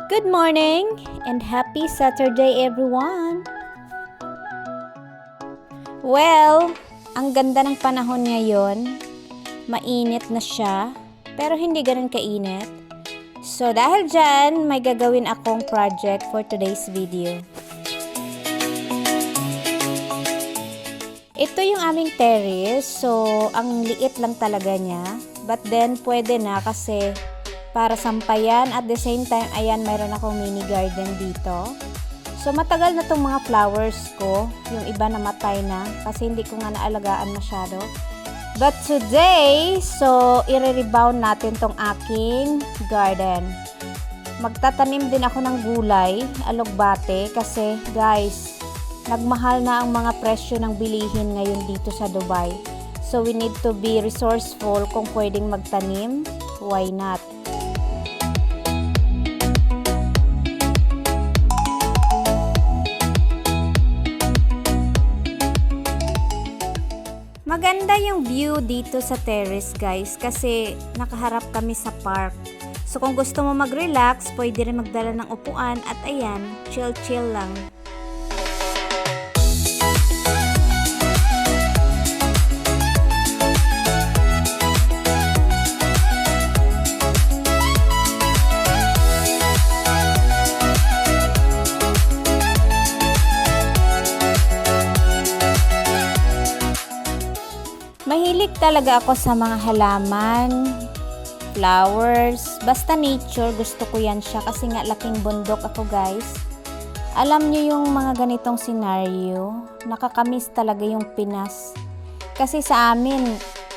Good morning and happy Saturday everyone! Well, ang ganda ng panahon ngayon. Mainit na siya, pero hindi ganun kainit. So dahil dyan, may gagawin akong project for today's video. Ito yung aming terrace, so ang liit lang talaga niya. But then, pwede na kasi para sampayan at the same time, ayan, mayroon akong mini garden dito. So, matagal na tong mga flowers ko. Yung iba namatay na kasi hindi ko nga naalagaan masyado. But today, so, i-rebound natin tong aking garden. Magtatanim din ako ng gulay, alugbate, kasi guys, nagmahal na ang mga presyo ng bilihin ngayon dito sa Dubai. So, we need to be resourceful kung pwedeng magtanim. Why not? Maganda yung view dito sa terrace guys kasi nakaharap kami sa park. So kung gusto mo mag-relax, pwede rin magdala ng upuan at ayan, chill-chill lang. Mahilig talaga ako sa mga halaman, flowers, basta nature, gusto ko yan siya kasi nga laking bundok ako guys. Alam nyo yung mga ganitong senaryo, nakakamiss talaga yung Pinas. Kasi sa amin,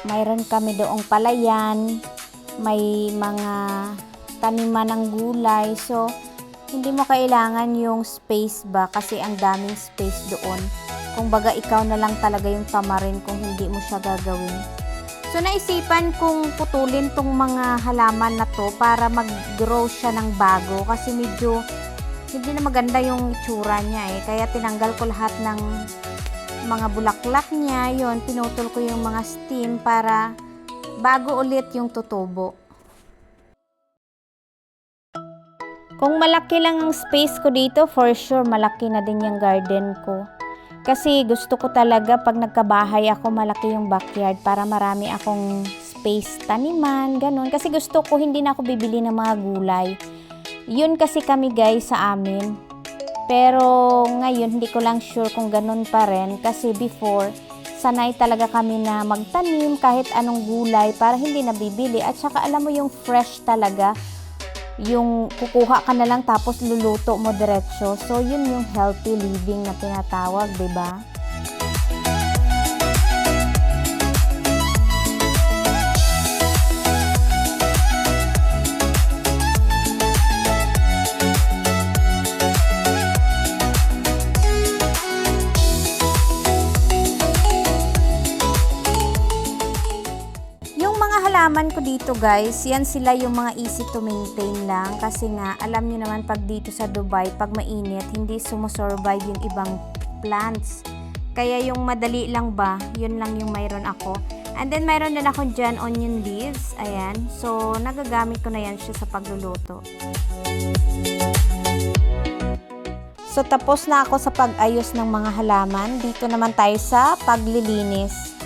mayroon kami doong palayan, may mga taniman ng gulay, so hindi mo kailangan yung space ba kasi ang daming space doon. Kung baga ikaw na lang talaga yung tamarin kung hindi mo siya gagawin. So naisipan kong putulin tong mga halaman na to para mag-grow siya ng bago kasi medyo hindi na maganda yung itsura niya eh. Kaya tinanggal ko lahat ng mga bulaklak niya. Yon, pinutol ko yung mga stem para bago ulit yung tutubo. Kung malaki lang ang space ko dito, for sure malaki na din yung garden ko. Kasi gusto ko talaga pag nagkabahay ako, malaki yung backyard para marami akong space taniman, ganun. Kasi gusto ko hindi na ako bibili ng mga gulay. Yun kasi kami guys sa amin. Pero ngayon hindi ko lang sure kung ganun pa rin. Kasi before, sanay talaga kami na magtanim kahit anong gulay para hindi na bibili. At saka alam mo yung fresh talaga. Yung kukuha ka na lang tapos luluto mo diretso. So, yun yung healthy living na tinatawag, diba? Halaman ko dito guys, yan sila yung mga easy to maintain lang kasi nga alam niyo naman pag dito sa Dubai pag mainit hindi sumusurvive yung ibang plants, kaya yung madali lang ba yun lang yung mayroon ako. And then mayroon din ako dyan onion leaves, ayan, so nagagamit ko na yan siya sa pagluluto. So tapos na ako sa pag-ayos ng mga halaman. Dito naman tayo sa paglilinis.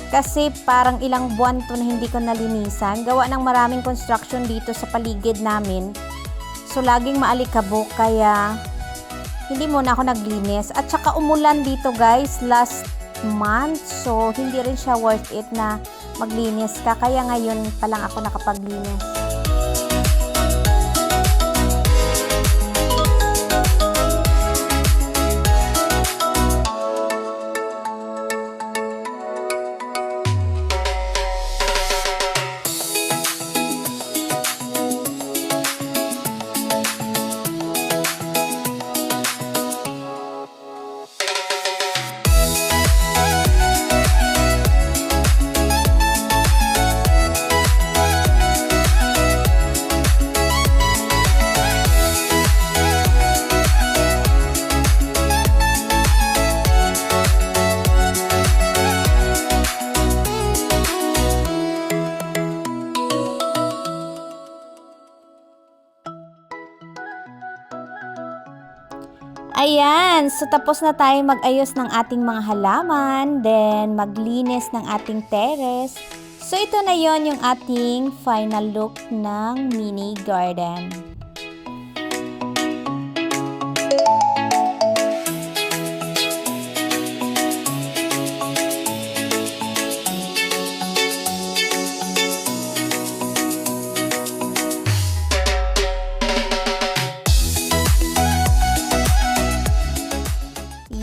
Kasi parang ilang buwan to na hindi ko nalinisan. Gawa ng maraming construction dito sa paligid namin. So laging maalikabok kaya hindi muna ako naglinis. At saka umulan dito guys last month. So hindi rin siya worth it na maglinis ka. Kaya ngayon pa lang ako nakapaglinis. Ayan, so tapos na tayo mag-ayos ng ating mga halaman, then maglinis ng ating terrace. So ito na yon yung ating final look ng mini garden.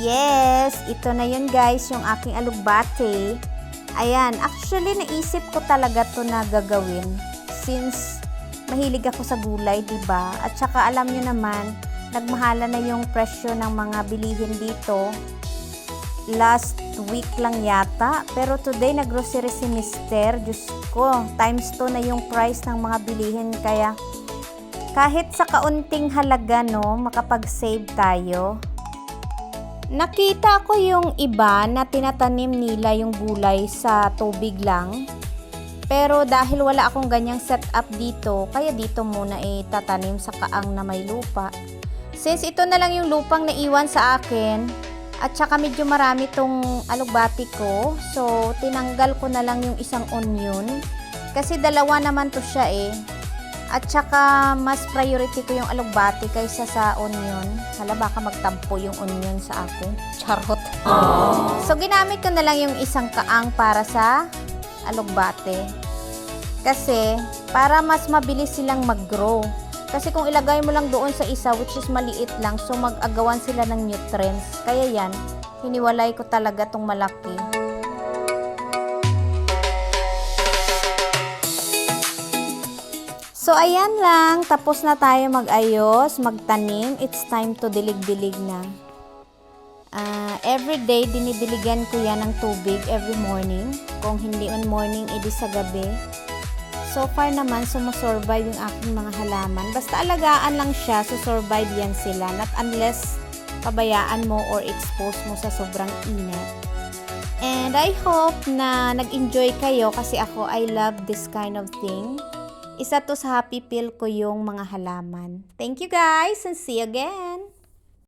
Yes, ito na yun guys, yung aking alugbate. Ayan, actually naisip ko talaga to na gagawin since mahilig ako sa gulay, diba? At saka alam nyo naman, nagmahala na yung presyo ng mga bilihin dito. Last week lang yata, pero today naggrocery si Mister. Diyos ko, times 2 na yung price ng mga bilihin, kaya kahit sa kaunting halaga, no, makapag-save tayo. Nakita ko yung iba na tinatanim nila yung gulay sa tubig lang. Pero dahil wala akong ganyang setup dito, kaya dito muna tatanim sa kaang na may lupa. Since ito na lang yung lupang naiwan sa akin, at saka medyo marami tong alugbati ko, so tinanggal ko na lang yung isang onion. Kasi dalawa naman to siya At saka, mas priority ko yung alugbati kaysa sa onion. Hala, baka magtampo yung onion sa akin. Charot. So, ginamit ko na lang yung isang kaang para sa alugbati. Kasi, para mas mabilis silang mag-grow. Kasi kung ilagay mo lang doon sa isa, which is maliit lang, so mag-agawan sila ng nutrients. Kaya yan, hiniwalay ko talaga tong malaki. So, ayan lang. Tapos na tayo mag-ayos, magtanim. It's time to dilig-dilig na. Every day, dinidiligan ko yan ng tubig every morning. Kung hindi on morning, edi sa gabi. So far naman, sumusurvive yung aking mga halaman. Basta alagaan lang siya, susurvive yan sila. Not unless pabayaan mo or expose mo sa sobrang init. And I hope na nag-enjoy kayo kasi ako, I love this kind of thing. Isa to sa happy pill ko yung mga halaman. Thank you guys and see you again!